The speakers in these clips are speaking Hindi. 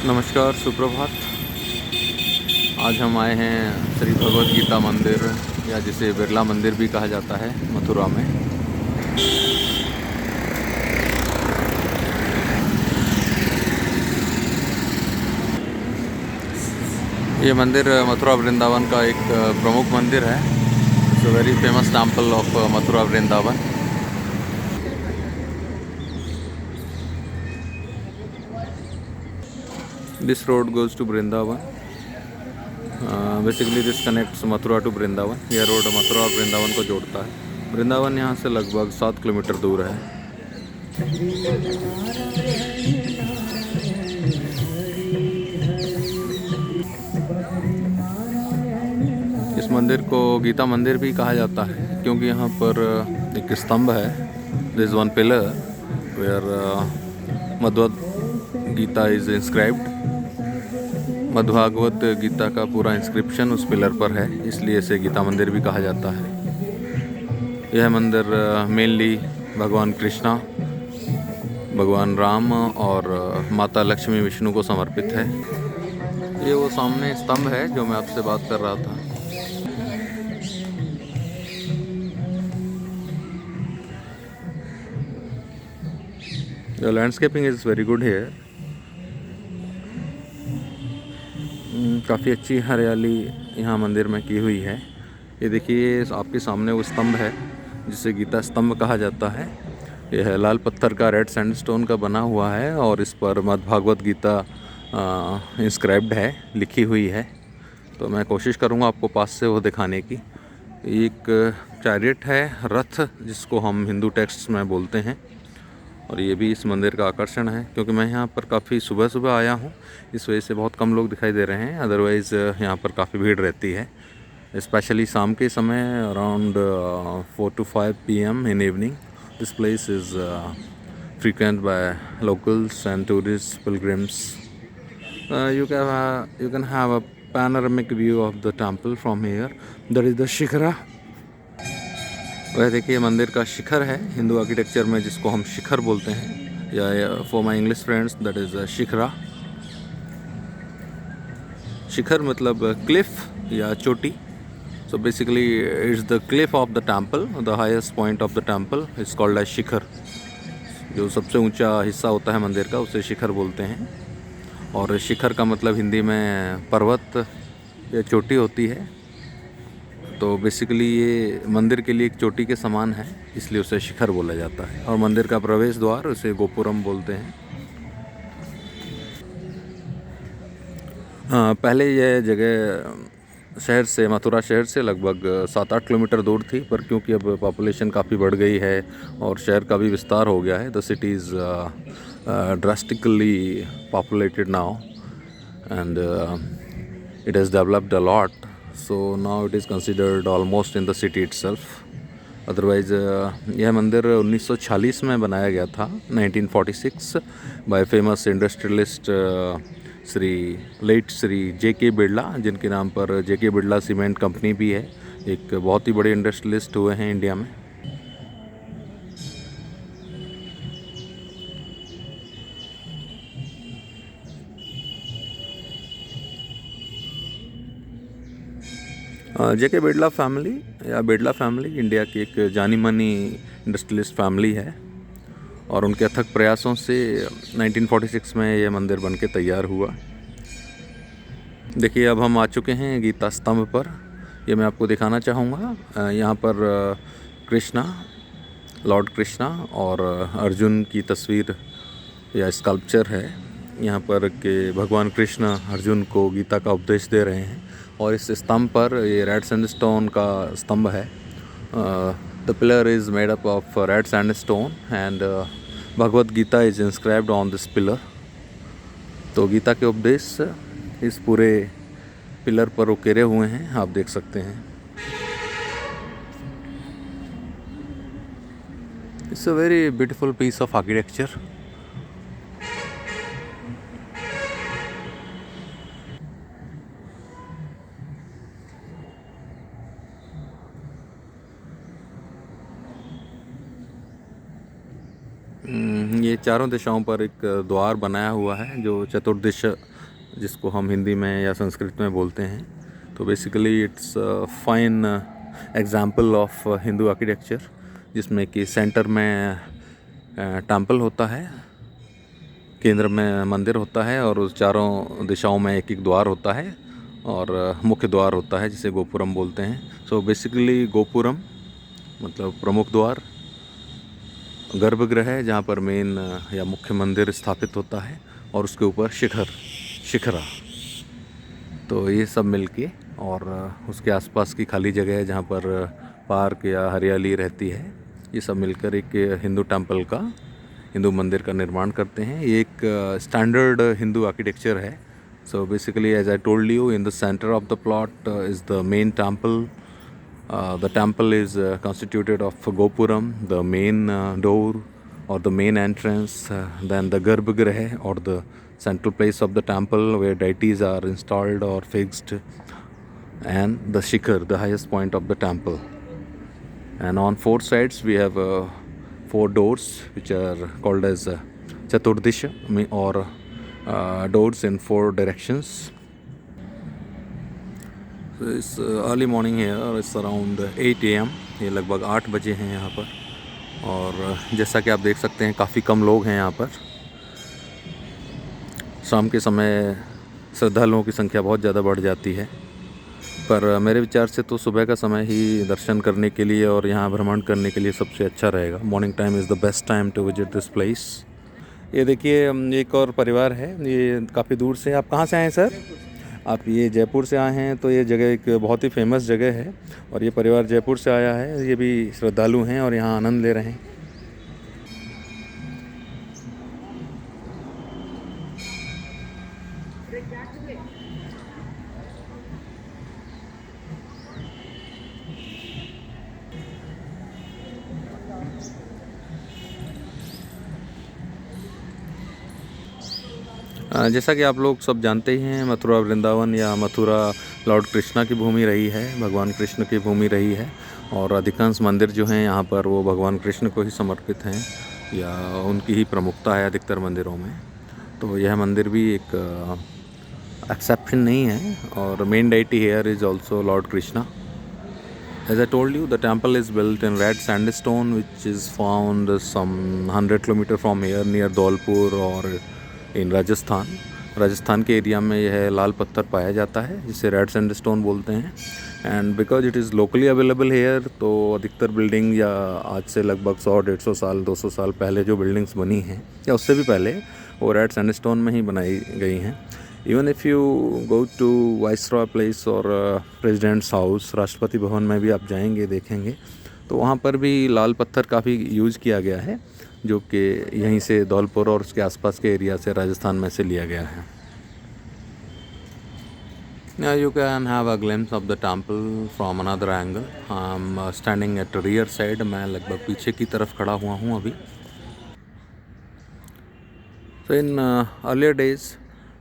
नमस्कार, सुप्रभात। आज हम आए हैं श्री भगवद गीता मंदिर, या जिसे बिरला मंदिर भी कहा जाता है, मथुरा में। ये मंदिर मथुरा वृंदावन का एक प्रमुख मंदिर है। It's a very famous temple of Mathura Vrindavan. This road goes to Vrindavan. Basically this connects Mathura to Vrindavan. यह रोड मथुरा और वृंदावन को जोड़ता है। वृंदावन यहाँ से लगभग 7 किलोमीटर दूर है। इस मंदिर को गीता मंदिर भी कहा जाता है, क्योंकि यहाँ पर एक स्तंभ है। This one pillar where Madbhagavad Gita is inscribed. Madbhagwat Gita का पूरा इंस्क्रिप्शन उस पिलर पर है, इसलिए इसे गीता मंदिर भी कहा जाता है। यह मंदिर मेनली भगवान कृष्णा, भगवान राम और माता लक्ष्मी विष्णु को समर्पित है। ये वो सामने स्तंभ है जो मैं आपसे बात कर रहा था। The landscaping is very good here. काफ़ी अच्छी हरियाली यहाँ मंदिर में की हुई है। ये देखिए, आपके सामने वो स्तंभ है जिसे गीता स्तंभ कहा जाता है। यह लाल पत्थर का, रेड सैंडस्टोन का बना हुआ है और इस पर मद्भागवत गीता इंस्क्राइब्ड है, लिखी हुई है। तो मैं कोशिश करूँगा आपको पास से वो दिखाने की। एक चैरियट है, रथ, जिसको हम हिंदू टेक्स्ट में बोलते हैं, और ये भी इस मंदिर का आकर्षण है। क्योंकि मैं यहाँ पर काफ़ी सुबह सुबह आया हूँ, इस वजह से बहुत कम लोग दिखाई दे रहे हैं। अदरवाइज़ यहाँ पर काफ़ी भीड़ रहती है, स्पेशली शाम के समय around 4 to 5 PM in evening. This place is frequented by locals and tourists, pilgrims. You can have a panoramic view of the temple from here. That is the shikhara. वह देखिए मंदिर का शिखर है, हिंदू आर्किटेक्चर में जिसको हम शिखर बोलते हैं, या for my English friends that is shikhara. शिखर मतलब क्लिफ या चोटी। So basically it's the cliff of the temple, the highest point of the temple is called as shikhar. जो सबसे ऊंचा हिस्सा होता है मंदिर का, उसे शिखर बोलते हैं। और शिखर का मतलब हिंदी में पर्वत या चोटी होती है। तो बेसिकली ये मंदिर के लिए एक चोटी के समान है, इसलिए उसे शिखर बोला जाता है। और मंदिर का प्रवेश द्वार, उसे गोपुरम बोलते हैं। पहले यह जगह शहर से, मथुरा शहर से लगभग 7-8 किलोमीटर दूर थी, पर क्योंकि अब पॉपुलेशन काफ़ी बढ़ गई है और शहर का भी विस्तार हो गया है, the city is drastically populated now and it has developed a lot. So now it is considered almost in the city itself. Otherwise यह मंदिर 1946 में बनाया गया था, 1946, by famous industrialist Shri J.K. Birla, जिनके नाम पर J.K. बिरला सीमेंट कंपनी भी है। एक बहुत ही बड़े इंडस्ट्रियलिस्ट हुए हैं इंडिया में। J.K. बिरला फैमिली या बिरला फैमिली इंडिया की एक जानी मानी इंडस्ट्रियलिस्ट फैमिली है, और उनके अथक प्रयासों से 1946 में यह मंदिर बन के तैयार हुआ। देखिए, अब हम आ चुके हैं गीता स्तंभ पर। ये मैं आपको दिखाना चाहूँगा। यहाँ पर कृष्णा, लॉर्ड कृष्णा और अर्जुन की तस्वीर या स्कल्पचर है। यहाँ पर के भगवान कृष्ण अर्जुन को गीता का उपदेश दे रहे हैं, और इस स्तंभ पर, ये रेड सैंडस्टोन का स्तंभ है। The pillar is made up of red sandstone and Bhagavad Gita is inscribed on this pillar. तो गीता के उपदेश इस पूरे पिलर पर उकेरे हुए हैं, आप देख सकते हैं। It's a very beautiful piece of architecture. ये चारों दिशाओं पर एक द्वार बनाया हुआ है जो चतुर्दिश जिसको हम हिंदी में या संस्कृत में बोलते हैं। तो basically it's fine example of Hindu architecture, जिसमें कि सेंटर में टेम्पल होता है, केंद्र में मंदिर होता है और उस चारों दिशाओं में एक एक द्वार होता है और मुख्य द्वार होता है जिसे गोपुरम बोलते हैं। सो बेसिकली गोपुरम मतलब प्रमुख द्वार, गर्भगृह है जहाँ पर मेन या मुख्य मंदिर स्थापित होता है और उसके ऊपर शिखरा। तो ये सब मिलके और उसके आसपास की खाली जगह है जहाँ पर पार्क या हरियाली रहती है, ये सब मिलकर एक हिंदू टेम्पल का, हिंदू मंदिर का निर्माण करते हैं। ये एक स्टैंडर्ड हिंदू आर्किटेक्चर है। So basically as I told you, in the centre of the plot is the main temple. The temple is constituted of Gopuram, the main door or the main entrance, then the Garbhagriha or the central place of the temple where deities are installed or fixed, and the Shikhar, the highest point of the temple. And on four sides we have four doors which are called as Chaturdisha or doors in four directions. इस अर्ली मॉर्निंग है और इट्स अराउंड 8 AM, ये लगभग 8 बजे हैं यहाँ पर। और जैसा कि आप देख सकते हैं काफ़ी कम लोग हैं यहाँ पर। शाम के समय श्रद्धालुओं की संख्या बहुत ज़्यादा बढ़ जाती है, पर मेरे विचार से तो सुबह का समय ही दर्शन करने के लिए और यहाँ भ्रमण करने के लिए सबसे अच्छा रहेगा। Morning time is the best time to visit this place. ये देखिए एक और परिवार है, ये काफ़ी दूर से। आप कहाँ से आए हैं सर? आप ये जयपुर से आए हैं, तो ये जगह एक बहुत ही फेमस जगह है और ये परिवार जयपुर से आया है। ये भी श्रद्धालु हैं और यहाँ आनंद ले रहे हैं। जैसा कि आप लोग सब जानते ही हैं, मथुरा वृंदावन या मथुरा लॉर्ड कृष्णा की भूमि रही है, भगवान कृष्ण की भूमि रही है और अधिकांश मंदिर जो हैं यहाँ पर वो भगवान कृष्ण को ही समर्पित हैं या उनकी ही प्रमुखता है अधिकतर मंदिरों में। तो यह मंदिर भी एक एक्सेप्शन नहीं है और main deity here is also Lord Krishna. As I told you, the temple is built in red sandstone which is found some 100 km from here near Dholpur और इन राजस्थान के एरिया में यह लाल पत्थर पाया जाता है जिसे रेड सैंडस्टोन बोलते हैं। And because it is locally available hair, तो अधिकतर बिल्डिंग या आज से लगभग 100-150 साल 200 साल पहले जो बिल्डिंग्स बनी हैं या उससे भी पहले, वो रेड सैंडस्टोन में ही बनाई गई हैं। Even if you go to viceroy place और प्रेसिडेंट्स हाउस, राष्ट्रपति भवन में भी आप जाएंगे देखेंगे तो वहाँ पर भी लाल पत्थर काफ़ी यूज़ किया गया है, जो कि यहीं से धौलपुर और उसके आसपास के एरिया से, राजस्थान में से लिया गया है। Now you can have a glimpse of the temple from another angle. I'm standing at the rear side. मैं लगभग पीछे की तरफ खड़ा हुआ हूँ अभी। So in earlier days,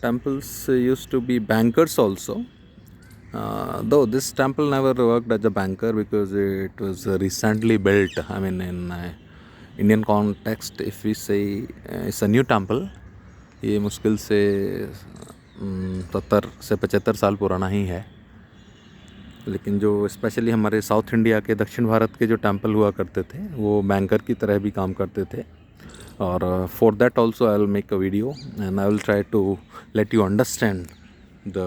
temples used to be bankers also. Though this temple never worked as a banker because it was recently built. I mean, in Indian context, if we say it's a new temple, ये मुश्किल से 70 से 75 साल पुराना ही है। लेकिन जो स्पेशली हमारे साउथ इंडिया के, दक्षिण भारत के जो टेम्पल हुआ करते थे वो बैंकर की तरह भी काम करते थे। और for that also I will make a video and I will try to let you understand the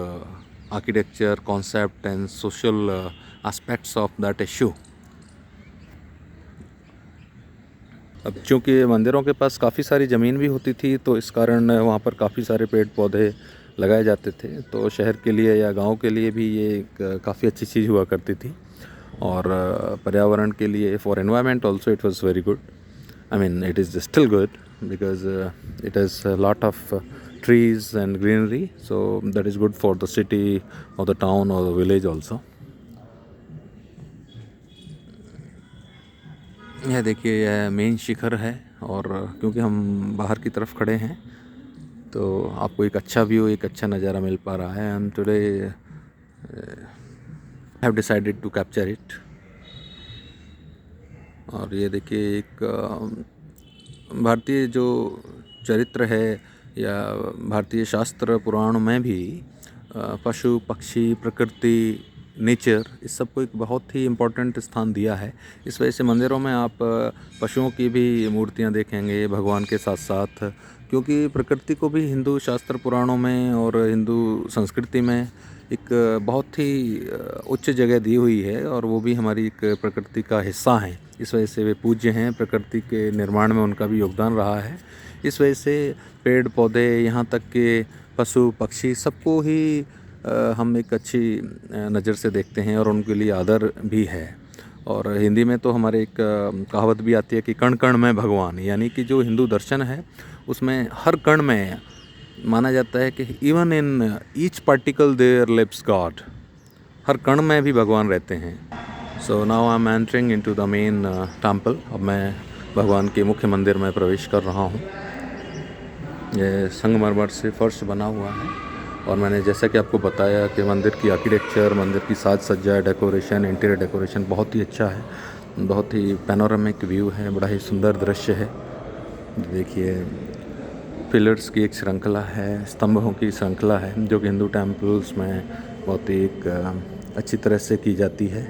architecture concept and social aspects of that issue. अब चूँकि मंदिरों के पास काफ़ी सारी ज़मीन भी होती थी, तो इस कारण वहाँ पर काफ़ी सारे पेड़ पौधे लगाए जाते थे, तो शहर के लिए या गांव के लिए भी ये एक काफ़ी अच्छी चीज़ हुआ करती थी। और पर्यावरण के लिए, for environment also it was very good. I mean it is still good because it has lot of trees and greenery, so that is good for the city or the town or the village also. यह देखिए, यह मेन शिखर है और क्योंकि हम बाहर की तरफ खड़े हैं तो आपको एक अच्छा व्यू, एक अच्छा नज़ारा मिल पा रहा है। And today have decided to capture it. और ये देखिए, एक भारतीय जो चरित्र है या भारतीय शास्त्र पुराण में भी पशु पक्षी प्रकृति नेचर इस सब को एक बहुत ही इम्पोर्टेंट स्थान दिया है। इस वजह से मंदिरों में आप पशुओं की भी मूर्तियां देखेंगे भगवान के साथ साथ, क्योंकि प्रकृति को भी हिंदू शास्त्र पुराणों में और हिंदू संस्कृति में एक बहुत ही उच्च जगह दी हुई है और वो भी हमारी एक प्रकृति का हिस्सा हैं। इस वजह से वे पूज्य हैं, प्रकृति के निर्माण में उनका भी योगदान रहा है। इस वजह से पेड़ पौधे यहाँ तक के पशु पक्षी सबको ही हम एक अच्छी नज़र से देखते हैं और उनके लिए आदर भी है। और हिंदी में तो हमारे एक कहावत भी आती है कि कण कण में भगवान, यानी कि जो हिंदू दर्शन है उसमें हर कण में माना जाता है कि even in each particle there lives god, हर कण में भी भगवान रहते हैं। So now I am entering into the main temple. अब मैं भगवान के मुख्य मंदिर में प्रवेश कर रहा हूँ। ये संगमरमर से फर्श बना हुआ है और मैंने जैसा कि आपको बताया कि मंदिर की आर्किटेक्चर, मंदिर की साज सज्जा, डेकोरेशन, इंटीरियर डेकोरेशन बहुत ही अच्छा है। बहुत ही पैनोरामिक व्यू है, बड़ा ही सुंदर दृश्य है। देखिए पिलर्स की एक श्रृंखला है, स्तंभों की श्रृंखला है, जो कि हिंदू टेम्पल्स में बहुत ही एक अच्छी तरह से की जाती है।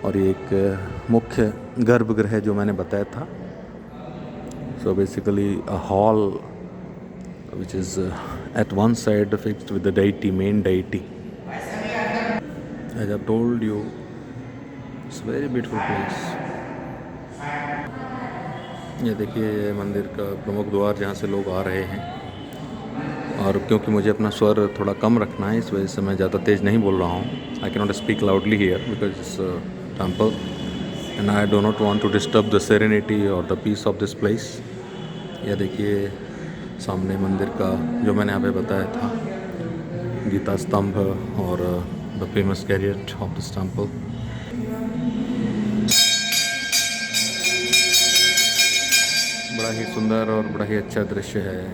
और ये एक मुख्य गर्भगृह जो मैंने बताया था। So basically a hall which is at one side fixed with the deity, main deity. As I've told you, it's a very beautiful place. ये देखिए ये मंदिर का प्रमुख द्वार जहाँ से लोग आ रहे हैं। और क्योंकि मुझे अपना स्वर थोड़ा कम रखना है, इस वजह से मैं ज़्यादा तेज़ नहीं बोल रहा हूँ। I cannot speak loudly here because it's a temple and I do not want to disturb the serenity or the peace of this place. ये देखिए सामने मंदिर का जो मैंने यहाँ पे बताया था, गीता स्तंभ और the famous chariot of this temple. बड़ा ही सुंदर और बड़ा ही अच्छा दृश्य है।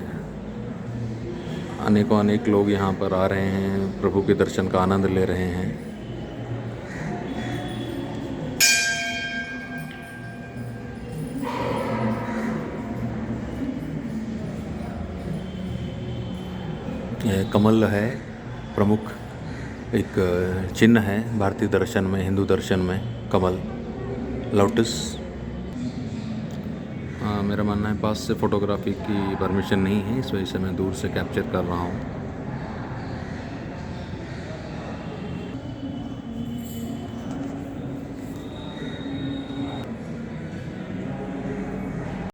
अनेकों अनेक लोग यहाँ पर आ रहे हैं, प्रभु के दर्शन का आनंद ले रहे हैं। यह कमल है, प्रमुख एक चिन्ह है भारतीय दर्शन में, हिंदू दर्शन में कमल, लोटस। मेरा मानना है पास से फ़ोटोग्राफी की परमिशन नहीं है, इस वजह से मैं दूर से कैप्चर कर रहा हूँ।